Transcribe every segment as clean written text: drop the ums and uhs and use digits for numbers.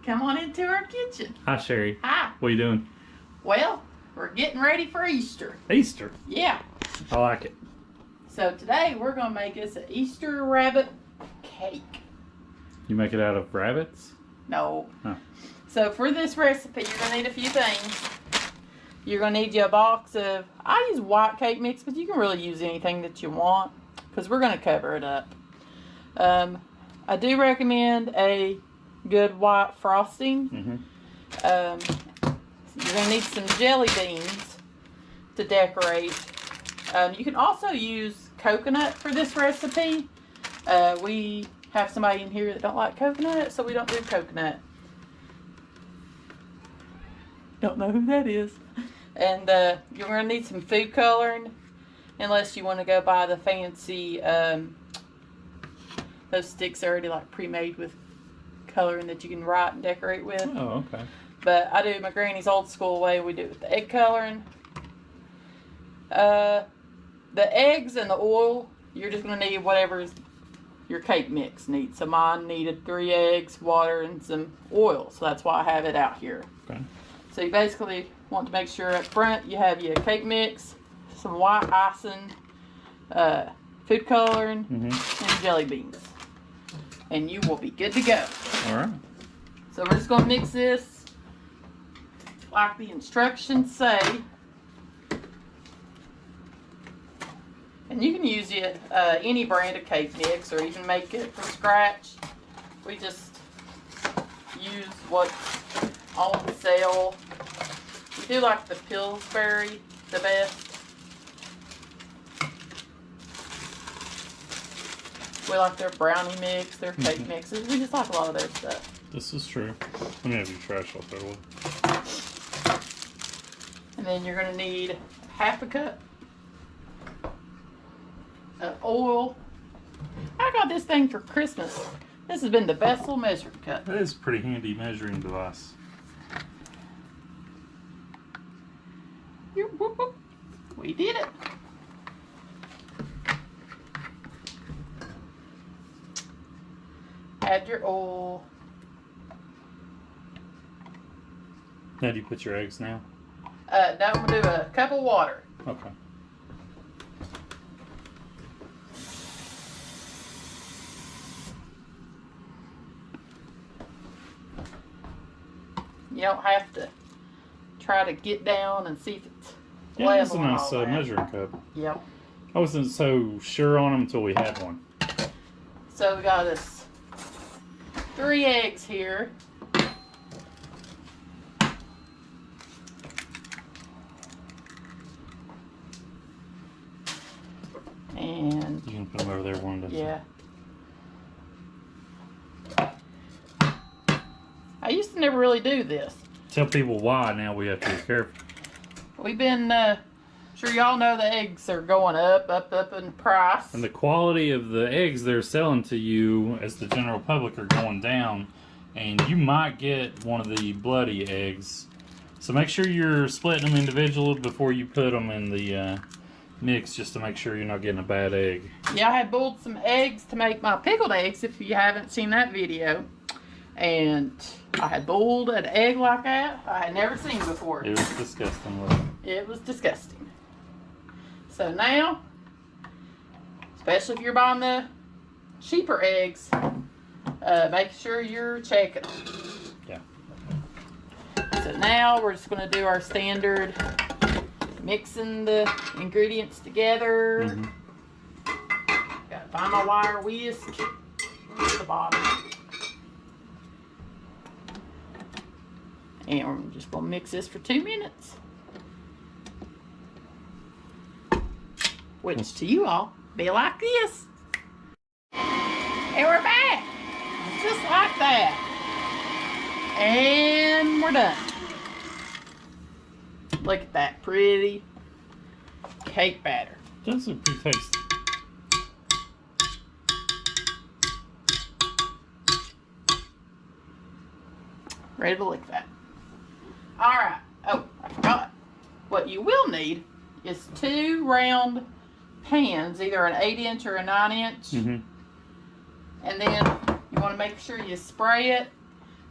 come on into our kitchen. Hi, Sherry. Hi. What are you doing? Well, we're getting ready for Easter. Easter? Yeah. I like it. So today we're going to make us an Easter rabbit cake. You make it out of rabbits? No. Oh. So for this recipe, you're going to need a few things. You're going to need you a box of, I use white cake mix, but you can really use anything that you want because we're going to cover it up. I do recommend a good white frosting. You're going to need some jelly beans to decorate. You can also use coconut for this recipe. We have somebody in here that don't like coconut, so we don't do coconut. Don't know who that is. And you're going to need some food coloring, unless you want to go buy the fancy, those sticks already like pre-made with coloring that you can write and decorate with. Oh, okay. But I do my granny's old school way. We do it with the egg coloring. The eggs and the oil, you're just going to need whatever your cake mix needs. So mine needed 3 eggs, water, and some oil. So that's why I have it out here. Okay. So you basically want to make sure up front you have your cake mix, some white icing, food coloring, and jelly beans. And you will be good to go. All right. So we're just going to mix this like the instructions say. And you can use it any brand of cake mix or even make it from scratch. We just use what's on sale. We do like the Pillsbury the best. We like their brownie mix, their cake mixes. We just like a lot of their stuff. This is true. Let me have your trash out there. And then you're going to need half a cup of oil. I got this thing for Christmas. This has been the best little measuring cup. That is a pretty handy measuring device. Whoop, whoop. We did it. Add your oil. Now do you put your eggs now? Now we'll do a cup of water. Okay. You don't have to try to get down and see if it's Yeah, that's a level. nice measuring cup. Yep. I wasn't so sure on them until we had one. So we got us 3 eggs here. And you can put them over there one day. Yeah. I used to never really do this. Tell people why now we have to be careful. We've been, sure y'all know the eggs are going up in price. And the quality of the eggs they're selling to you as the general public are going down. And you might get one of the bloody eggs. So make sure you're splitting them individually before you put them in the mix, just to make sure you're not getting a bad egg. Yeah, I had boiled some eggs to make my pickled eggs, if you haven't seen that video. And I had boiled an egg like that I had never seen before. It was disgusting, wasn't it? It was disgusting. So now, especially if you're buying the cheaper eggs, make sure you're checking them. Yeah. So now we're just going to do our standard mixing the ingredients together. Got to find my wire whisk at the bottom. And we're just going to mix this for 2 minutes. Which to you all, be like this. And we're back. Just like that. And we're done. Look at that pretty cake batter. Does look pretty tasty. Ready to lick that. Alright. Oh, I forgot. What you will need is 2 round pans, either an 8-inch or a 9-inch. And then you want to make sure you spray it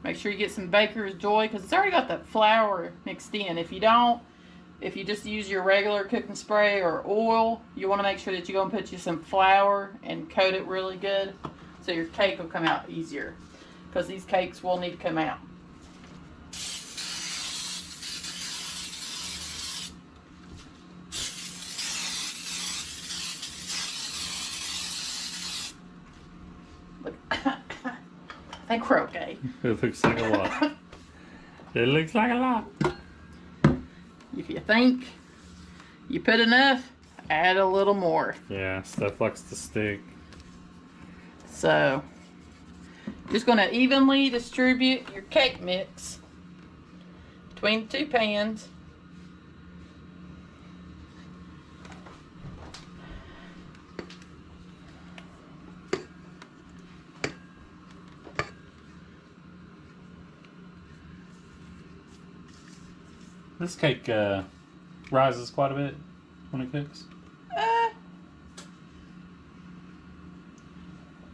Make sure you get some Baker's Joy because it's already got the flour mixed in. If you don't, if you just use your regular cooking spray or oil, you want to make sure that you go and put you some flour and coat it really good so your cake will come out easier because these cakes will need to come out. Look, I think we're okay. It looks like a lot. It looks like a lot. If you think you put enough, add a little more. Yeah, stuff likes to stick. So, just going to evenly distribute your cake mix between the two pans. This cake rises quite a bit when it cooks.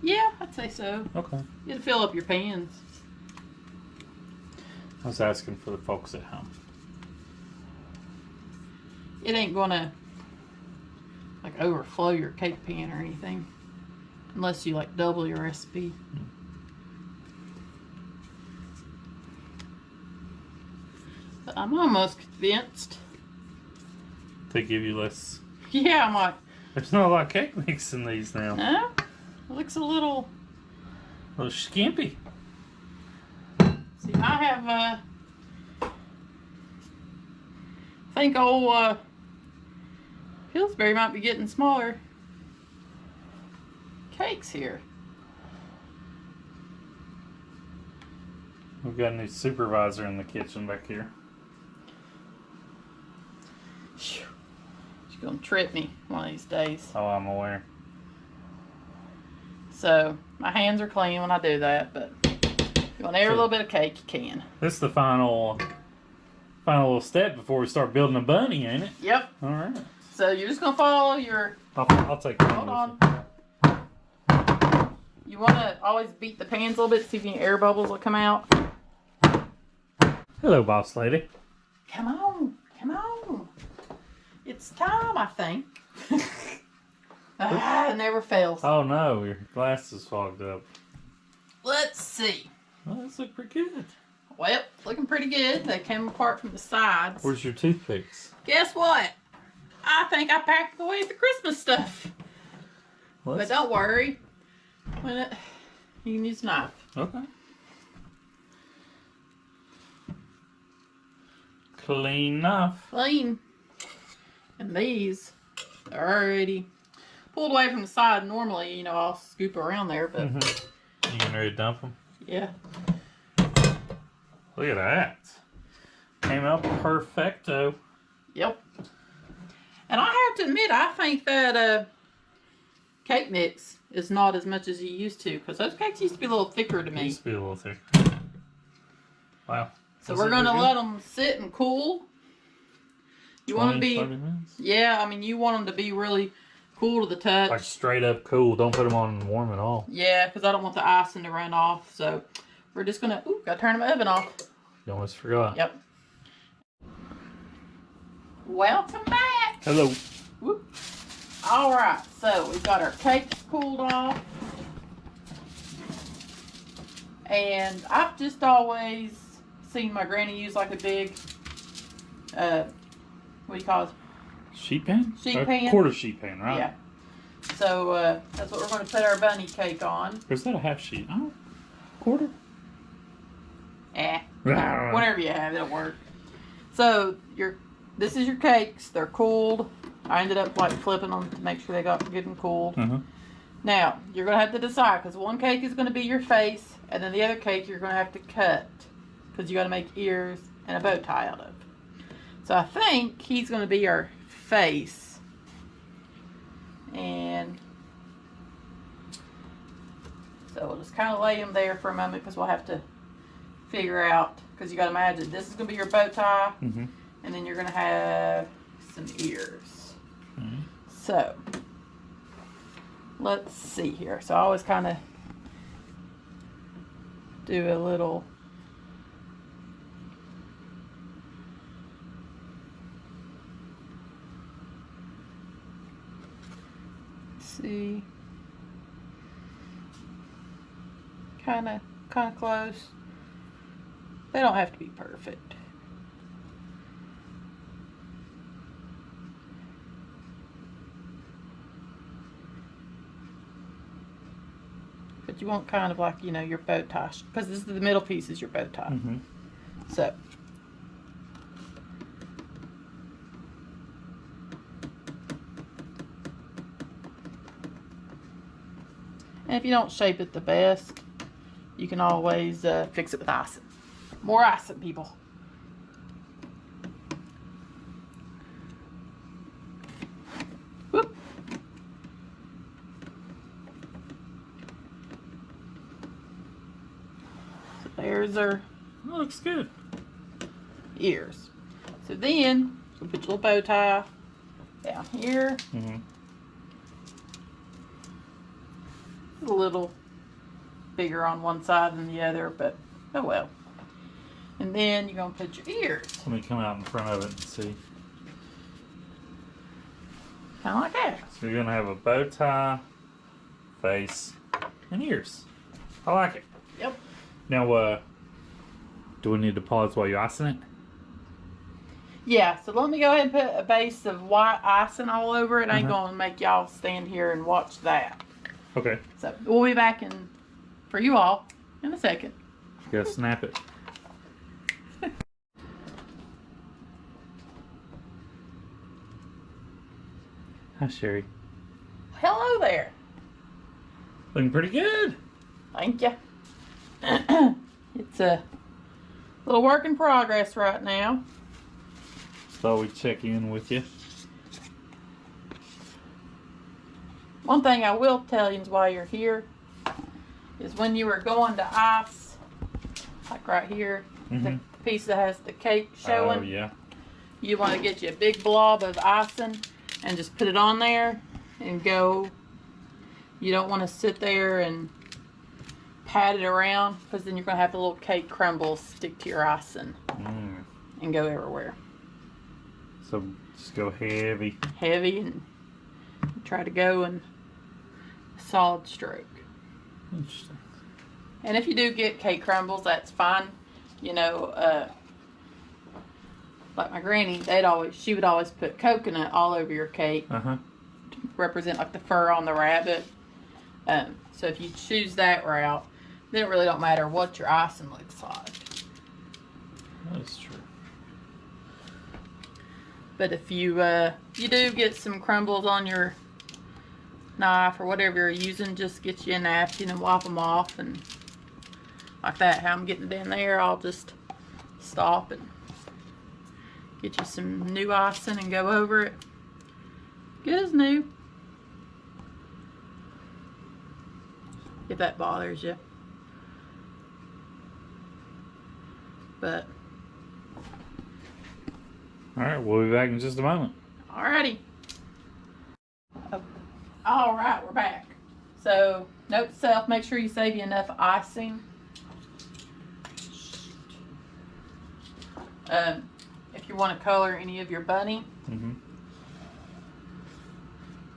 Yeah, I'd say so. Okay. You gotta fill up your pans. I was asking for the folks at home. It ain't gonna like overflow your cake pan or anything, unless you like double your recipe. But I'm almost convinced. They give you less. Yeah, I'm like, There's not a lot of cake mix in these now. no, it looks a little. A little skimpy. See, I have I think old Pillsbury might be getting smaller cakes here. We've got a new supervisor in the kitchen back here. She's gonna trip me one of these days. Oh, I'm aware. So my hands are clean when I do that, but if you want every little bit of cake, you can. This is the final little step before we start building a bunny, ain't it? Yep. All right. So you're just gonna follow your. I'll take one. Hold on. You want to always beat the pans a little bit to see if any air bubbles will come out. Hello, boss lady. Come on, come on. It's time, I think. It never fails. Oh no, your glasses fogged up. Let's see. Well, those look pretty good. Well, looking pretty good. They came apart from the sides. Where's your toothpicks? Guess what? I think I packed away the Christmas stuff. Well, But don't worry. You can use a knife. Okay. Clean enough. Clean. And these are already pulled away from the side. Normally, you know, I'll scoop around there, but You getting ready to dump them? yeah. Look at that. Came out perfecto. Yep. And I have to admit, I think that cake mix is not as much as you used to, because those cakes used to be a little thicker to It me. used to be a little thick. Wow. So we're going to let them sit and cool. You want them to be, 30 minutes? yeah, I mean, you want them to be really cool to the touch. Like straight up cool. Don't put them on warm at all. Yeah, because I don't want the icing to run off. So we're just going to, got to turn the oven off. You almost forgot. Yep. Welcome back. Hello. Whoop. All right, so we've got our cakes cooled off. And I've just always seen my granny use like a big, what do you call it? Sheet pan? Sheet pan. Quarter sheet pan, right? Yeah. So that's what we're going to put our bunny cake on. Or is that a half sheet? Oh, quarter? Whatever you have, it'll work. So this is your cakes. They're cooled. I ended up like flipping them to make sure they got good and cooled. Now, you're going to have to decide, because one cake is going to be your face, and then the other cake you're going to have to cut, because you got to make ears and a bow tie out of. So I think he's going to be our face. And so we'll just kind of lay him there for a moment, because we'll have to figure out, because you got to imagine this is going to be your bow tie, and then you're going to have some ears. So let's see here. So I always kind of do a little see. Kind of close. They don't have to be perfect. But you want kind of like, you know, your bow tie, because this is the middle piece is your bow tie. Mm-hmm. So. And if you don't shape it the best, you can always fix it with icing. More icing, people. Whoop. So there's our That looks good. ears. So then, we'll put your little bow tie down here. Mm-hmm. A little bigger on one side than the other, but oh well. And then you're going to put your ears. Let me come out in front of it and see. Kind of like that. So you're going to have a bow tie, face, and ears. I like it. Yep. Now, do we need to pause while you icing it? Yeah, so let me go ahead and put a base of white icing all over it. I ain't Uh-huh. going to make y'all stand here and watch that. Okay. So we'll be back for you all in a second. You gotta snap it. Hi, Sherry. Hello there. Looking pretty good. Thank you. It's a little work in progress right now. Just thought we'd check in with you. One thing I will tell you is while you're here is when you are going to ice, like right here, the piece that has the cake showing, Oh, yeah. you want to get you a big blob of icing and just put it on there and go. You don't want to sit there and pat it around, because then you're going to have the little cake crumbles stick to your icing and go everywhere. So just go heavy. Heavy, and try to go in a solid stroke. Interesting. And if you do get cake crumbles, that's fine. You know, like my granny, she would always put coconut all over your cake Uh-huh. to represent like the fur on the rabbit. So if you choose that route, then it really don't matter what your icing looks like. That's true. But if you do get some crumbles on your knife or whatever you're using, just get you a napkin and wipe them off, and like that, how I'm getting down there, I'll just stop and get you some new icing and go over it. Good as new. If that bothers you. But Alright, we'll be back in just a moment. alrighty. Alright, we're back. So, note to self, make sure you save you enough icing. If you want to color any of your bunny.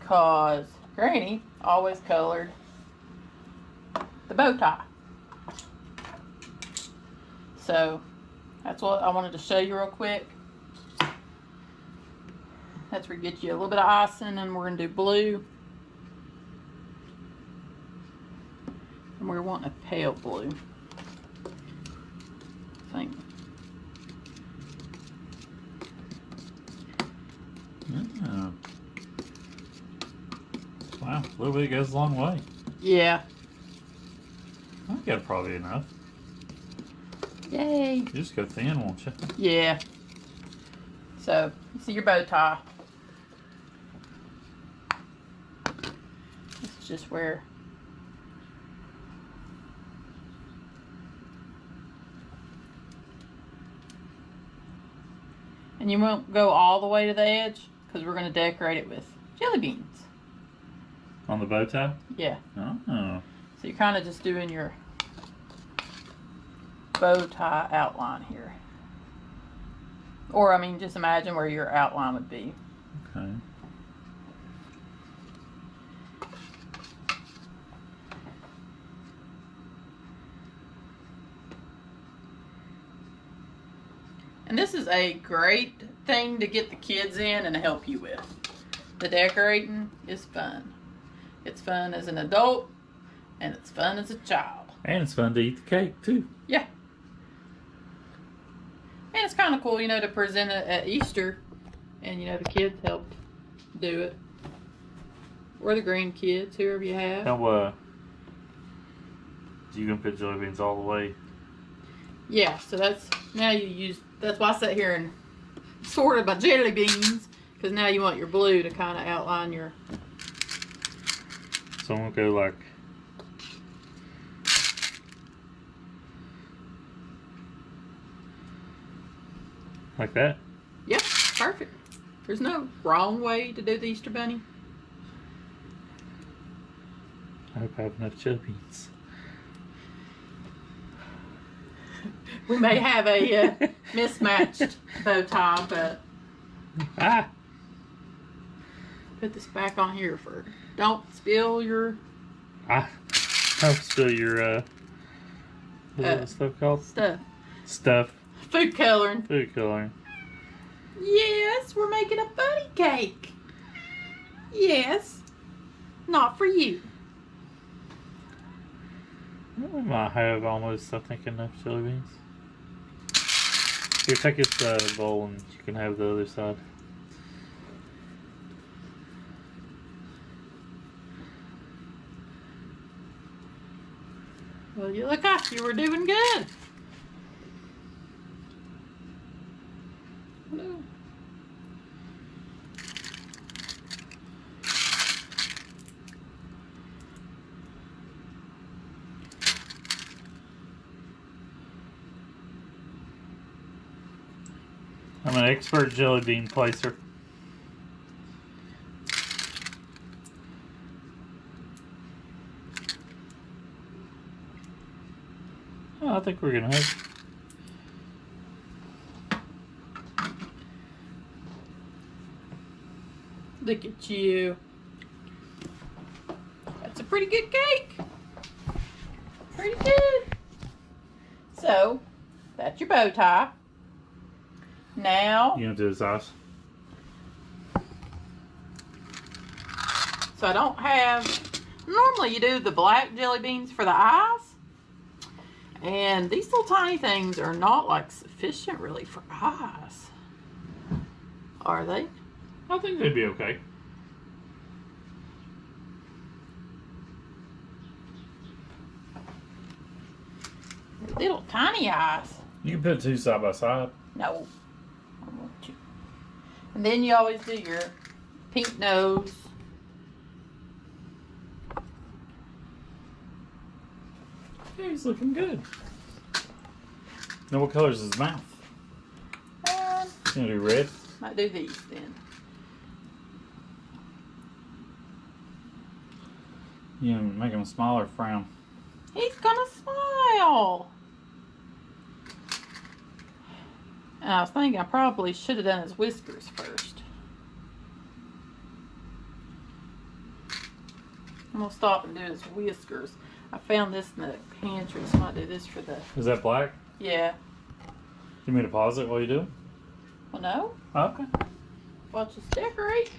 Cause Granny always colored the bow tie. So, that's what I wanted to show you real quick. That's where you get you a little bit of icing, and we're going to do blue. And we're wanting a pale blue. I think. Oh. Wow, a little bit goes a long way. Yeah. I got probably enough. Yay. You just go thin, won't you? Yeah. So, you see your bow tie. This is just where and you won't go all the way to the edge, because we're going to decorate it with jelly beans. On the bow tie? Yeah. Oh. So you're kind of just doing your bow tie outline here. Or, I mean, just imagine where your outline would be. Okay. And this is a great thing to get the kids in and help you with. The decorating is fun. It's fun as an adult, and it's fun as a child. And it's fun to eat the cake, too. Yeah. And it's kind of cool, you know, to present it at Easter. And, you know, the kids helped do it. Or the grandkids, whoever you have. Now, you gonna put jelly beans all the way? Yeah, so that's, now you use, that's why I sat here and sorted my jelly beans. Because now you want your blue to kind of outline your... So I'm gonna go like that? Yep, perfect. There's no wrong way to do the Easter Bunny. I hope I have enough jelly beans. We may have a mismatched bow tie, but... Put this back on here for... Don't spill your... Don't spill your, what's that stuff called? Stuff. Food coloring. Food coloring. Yes, we're making a bunny cake. Yes. Not for you. We might have almost, I think, enough jelly beans. Here, take this bowl and you can have the other side. Well, you look like you were doing good. Hello. I'm an expert jelly bean placer. Oh, I think we're gonna have. Look at you. That's a pretty good cake. Pretty good. So, that's your bow tie. Now, You gonna do his eyes? so I don't have, normally you do the black jelly beans for the eyes. And these little tiny things are not like sufficient really for eyes. Are they? I think they'd be okay. Little tiny eyes. You can put two side by side. No. I want you. And then you always do your pink nose. Yeah, he's looking good. Now, what color is his mouth? You gonna do red? Might do these then. You gonna make him smaller, frown. He's gonna smile. And I was thinking I probably should have done his whiskers first. I'm gonna stop and do his whiskers. I found this in the pantry, so I might do this for the... Is that black? Yeah. You mean to pause it while you do? Well, no. Oh, okay. Watch us decorate.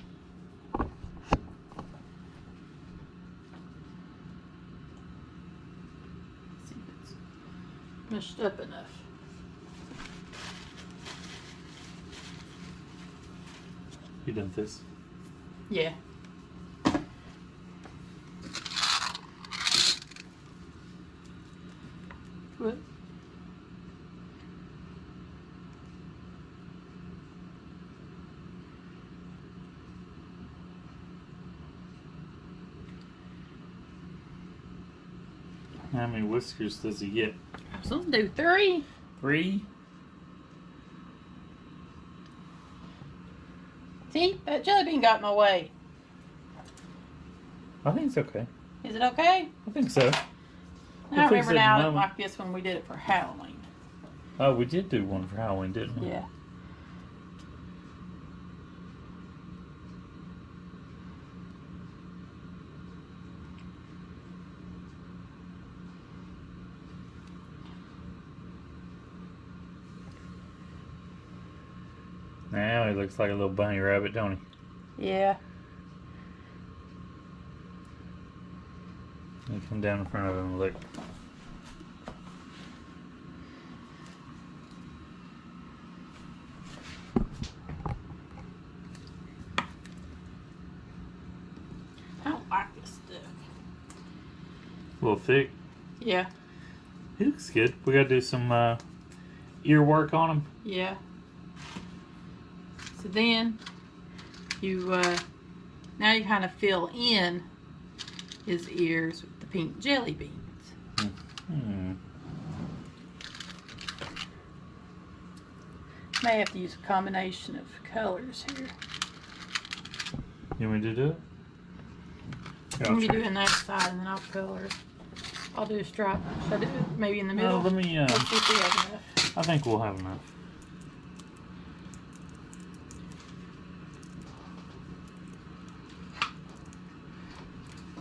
See if it's mushed up enough. You done this? Yeah. What? How many whiskers does he get? So let's do 3. 3? See, that jelly bean got in my way. I think it's okay. Is it okay? I think so. I fix remember it in a now that moment. like this when we did it for Halloween. Oh, we did do one for Halloween, didn't we? Yeah. Now he looks like a little bunny rabbit, don't he? Yeah. Let me come down in front of him and look. I don't like this stuff. A little thick. Yeah. He looks good. We gotta do some ear work on him. Yeah. So then you now you kind of fill in his ears with the pink jelly beans. Hmm. May have to use a combination of colors here. You want me to do it? I'm gonna be doing that side and then I'll color. I'll do a stripe. Should I do it maybe in the middle? Let me. Let's see if we have enough. I think we'll have enough.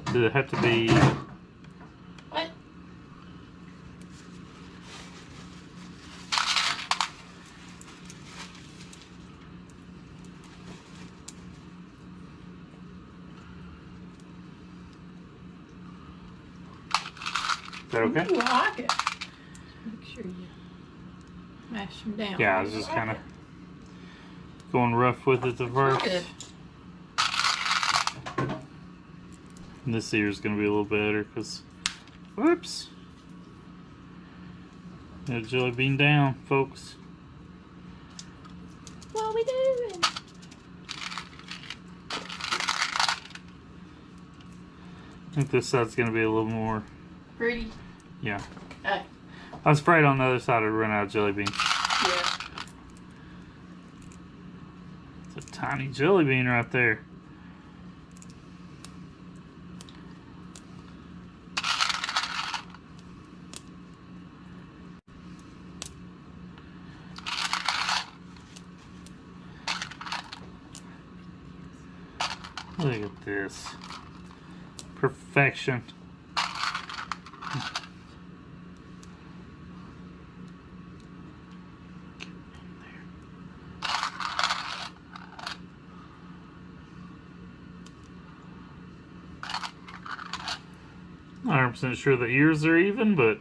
Does it have to be? What? Is that okay? Ooh, I like it. Make sure you mash them down. Yeah, I was just kind of going rough with it at first. Good. And this ear is going to be a little better because, whoops. Got jelly bean down, folks. What are we doing? I think this side's going to be a little more. Pretty. Yeah. Hey. I was afraid on the other side I'd run out of jelly beans. Yeah. It's a tiny jelly bean right there. Look at this. Perfection. Not 100% sure the ears are even, but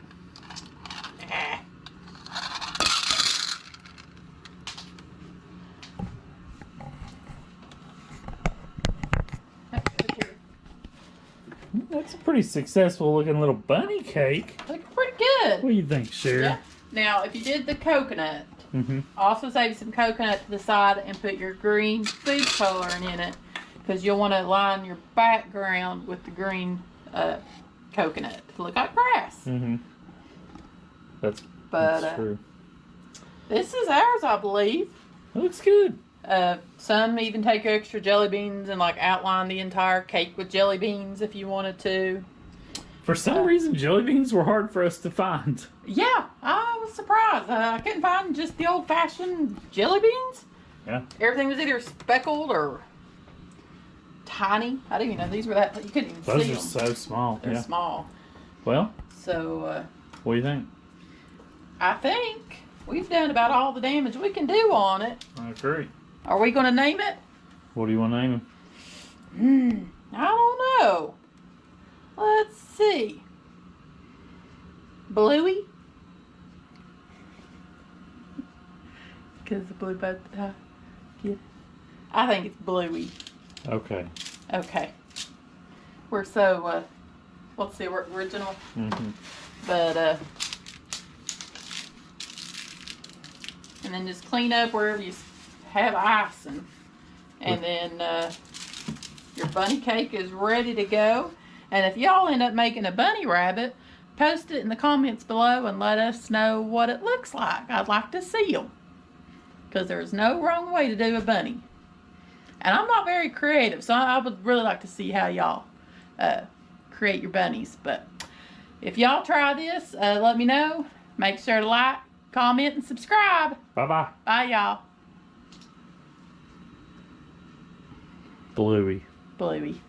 that's a pretty successful looking little bunny cake. Looking pretty good. What do you think, Sherry? Yeah. Now, if you did the coconut, Mm-hmm. also save some coconut to the side and put your green food coloring in it, because you'll want to line your background with the green coconut to look like grass. Mm-hmm. That's But true. this is ours, I believe. It looks good. Some even take extra jelly beans and like outline the entire cake with jelly beans if you wanted to. For some reason, jelly beans were hard for us to find. Yeah, I was surprised. I couldn't find just the old-fashioned jelly beans. Yeah. Everything was either speckled or tiny. I didn't even know these were that. You couldn't even Those see are them. so small. They're Yeah. small. Well, So what do you think? I think we've done about all the damage we can do on it. I agree. Are we going to name it? What do you want to name him? I don't know. Let's see. Bluey? Because the blue boat. Yeah. I think it's Bluey. Okay. Okay. We're so, let's see, we're original. Mm-hmm. But, and then just clean up wherever you have icing. And then, your bunny cake is ready to go. And if y'all end up making a bunny rabbit, post it in the comments below and let us know what it looks like. I'd like to see them. Because there's no wrong way to do a bunny. And I'm not very creative, so I would really like to see how y'all create your bunnies. But if y'all try this, let me know. Make sure to like, comment, and subscribe. Bye-bye. Bye, y'all. Bluey. Bluey.